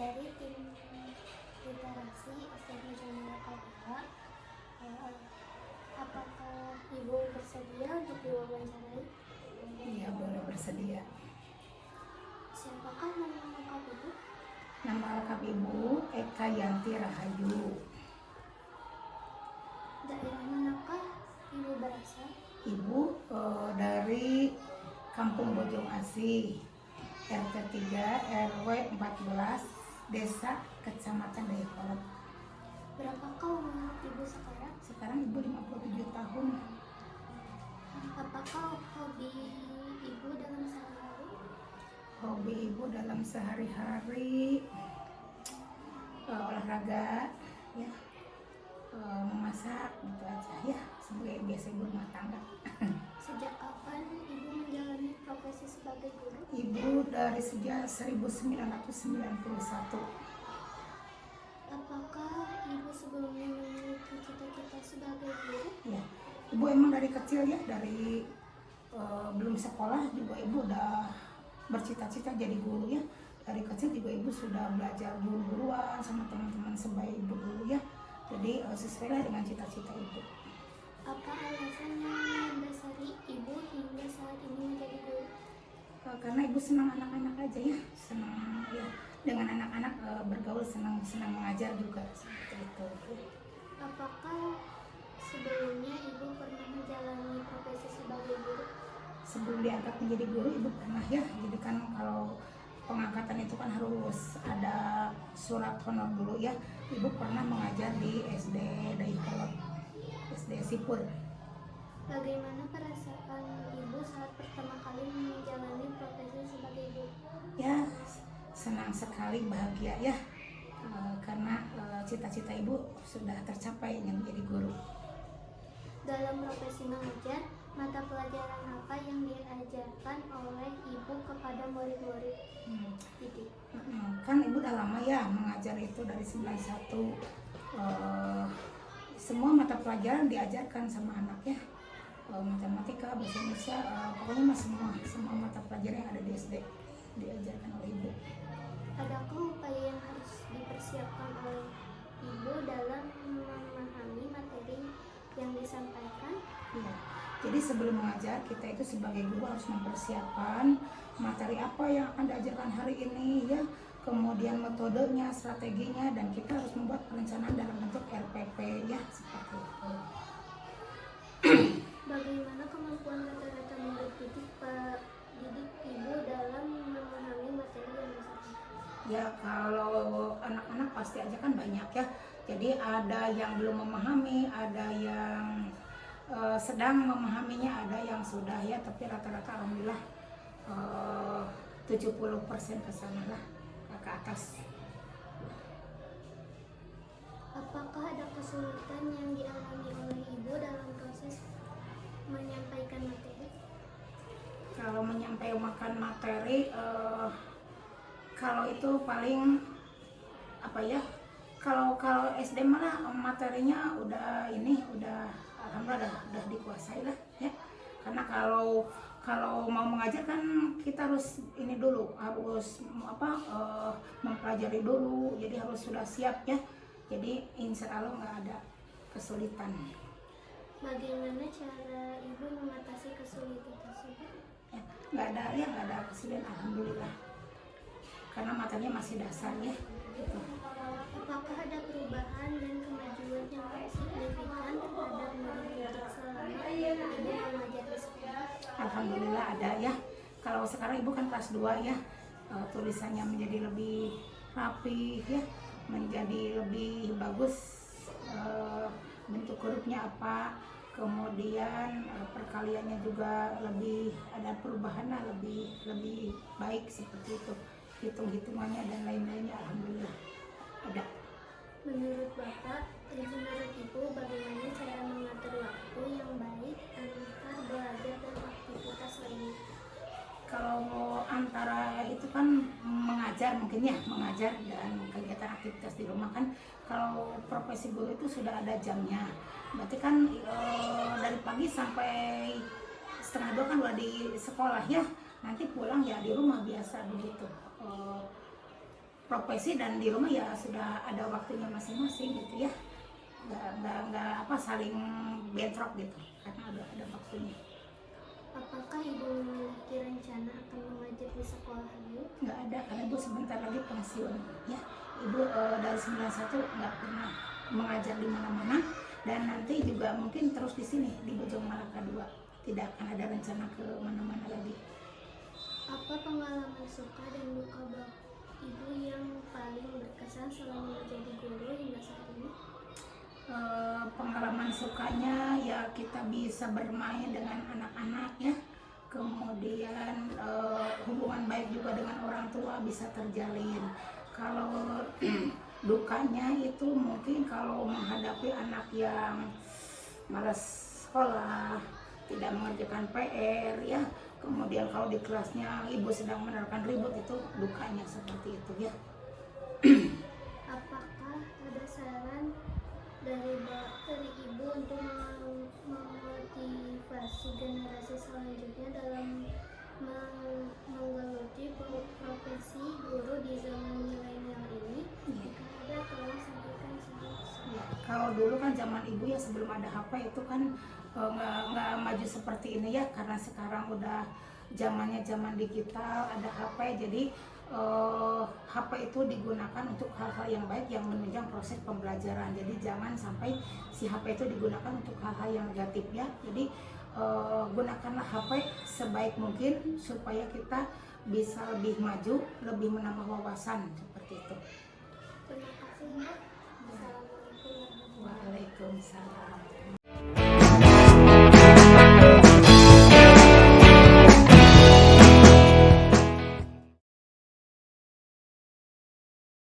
dari tim literasi SMA Jamila Kabila. Apakah Ibu bersedia untuk diwawancarai? Iya, boleh bersedia. Siapakah nama lengkap Ibu? Nama lengkap Ibu Eka Yanti Rahayu. Daerah manakah Ibu berasal? Ibu dari Kampung Bojong Asih, RT 3 RW 14, Desa Kecamatan Dayakolot. Berapakah umur Ibu sekarang? Sekarang Ibu 57 tahun. Apakah hobi Ibu dalam sehari-hari? Hobi Ibu dalam sehari-hari olahraga, ya, memasak, gitu aja ya, sebagai biasa ibu rumah tangga. Sejak kapan Ibu menjalani profesi sebagai guru? Ibu dari sejak 1991. Apakah Ibu sebelumnya memiliki cita-cita sebagai guru? Ya, Ibu emang dari kecil ya, dari belum sekolah juga Ibu udah bercita-cita jadi guru ya. Dari kecil juga Ibu sudah belajar guru-guruan sama teman-teman sebaya Ibu dulu ya. Jadi sesuai dengan cita-cita Ibu. Apa alasan yang mendasari Ibu hingga saat ini menjadi guru? Karena Ibu senang anak-anak aja ya, senang ya dengan anak-anak, bergaul, senang mengajar juga seperti itu. Apakah sebelumnya Ibu pernah menjalani profesi sebagai guru? Sebelum diangkat menjadi guru Ibu pernah ya, jadi kan kalau pengangkatan itu kan harus ada surat honor dulu ya. Ibu pernah mengajar di SD Dayakolot, SD Sipur. Bagaimana perasaan Ibu saat pertama kali menjalani profesi sebagai guru? Ya, senang sekali, bahagia ya, karena cita-cita Ibu sudah tercapai yang menjadi guru. Dalam profesi mengajar, mata pelajaran apa yang diajarkan oleh Ibu kepada murid-murid didik? Kan Ibu udah lama ya mengajar itu dari 91. Semua mata pelajaran diajarkan sama anak ya, matematika, bahasa Indonesia, pokoknya mah semua mata pelajaran yang ada di SD diajarkan oleh Ibu. Adakah upaya yang harus dipersiapkan oleh Ibu dalam memahami materi yang disampaikan? Ya, jadi sebelum mengajar kita itu sebagai guru harus mempersiapkan materi apa yang akan diajarkan hari ini ya, kemudian metodenya, strateginya, dan kita harus membuat perencanaan dalam bentuk RPP ya, seperti itu. Bagaimana kemampuan rata-rata murid didik Ibu dalam memahami materi yang disampaikan? Ya, kalau anak-anak pasti aja kan banyak ya. Jadi ada yang belum memahami, ada yang sedang memahaminya, ada yang sudah ya. Tapi rata-rata alhamdulillah 70% ke sana lah, ke atas. Apakah ada kesulitan yang dialami oleh Ibu dalam proses menyampaikan materi? Kalau menyampaikan materi, kalau itu paling apa ya? Kalau SD malah materinya udah alhamdulillah udah dikuasai lah ya. Karena kalau mau mengajar kan kita harus ini dulu, harus mempelajari dulu, jadi harus sudah siap ya. Jadi insya Allah nggak ada kesulitan. Bagaimana cara Ibu mengatasi kesulitan tersebut? Ya, nggak ada kesulitan, alhamdulillah. Karena materinya masih dasar ya. Gitu. Apakah ada perubahan dan kemajuan yang signifikan terhadap murid-murid selama Ibu mengajar di sekolah? Alhamdulillah ada ya. Kalau sekarang Ibu kan kelas 2 ya, tulisannya menjadi lebih rapi ya, menjadi lebih bagus, bentuk hurufnya apa, kemudian perkaliannya juga lebih ada perubahan lah, lebih baik seperti itu, hitung-hitungannya dan lain-lainnya alhamdulillah ada. Menurut Ibu, bagaimana cara mengatur waktu yang baik antara belajar dan aktivitas lainnya? Kalau antara itu kan mengajar mungkin ya, mengajar dan kegiatan aktivitas di rumah kan. Kalau profesi guru itu sudah ada jamnya, berarti kan dari pagi sampai setengah 2 kan udah di sekolah ya, nanti pulang ya di rumah biasa begitu. profesi dan di rumah ya sudah ada waktunya masing-masing gitu ya, nggak apa saling bentrok gitu karena ada waktunya. Apakah ibu memiliki rencana akan mengajar di sekolah ibu? Nggak ada karena ibu sebentar lagi pensiun ya. Ibu dari 91 nggak pernah mengajar di mana-mana dan nanti juga mungkin terus di sini di Bojong Malaka 2, tidak akan ada rencana ke mana-mana lagi. Apa pengalaman suka dan duka ibu yang paling berkesan selama menjadi guru hingga saat ini? Pengalaman sukanya ya kita bisa bermain dengan anak-anak ya, kemudian hubungan baik juga dengan orang tua bisa terjalin. Kalau dukanya itu mungkin kalau menghadapi anak yang malas sekolah, tidak mengerjakan PR ya, kemudian kalau di kelasnya ibu sedang menerapkan ribut, itu dukanya seperti itu ya. Apakah ada saran dari ibu untuk memotivasi generasi selanjutnya dalam menggeluti profesi guru di zaman milenial ini? Jika ada, tolong sampaikan Ya, kalau dulu kan zaman ibu ya sebelum ada HP itu kan nggak maju seperti ini ya, karena sekarang udah zamannya zaman digital, ada HP, jadi HP itu digunakan untuk hal-hal yang baik yang menunjang proses pembelajaran. Jadi jangan sampai si HP itu digunakan untuk hal-hal yang negatif ya. Jadi gunakanlah HP sebaik mungkin supaya kita bisa lebih maju, lebih menambah wawasan seperti itu. Terima kasih, Mbak. Assalamualaikum warahmatullahi wabarakatuh. Waalaikumsalam.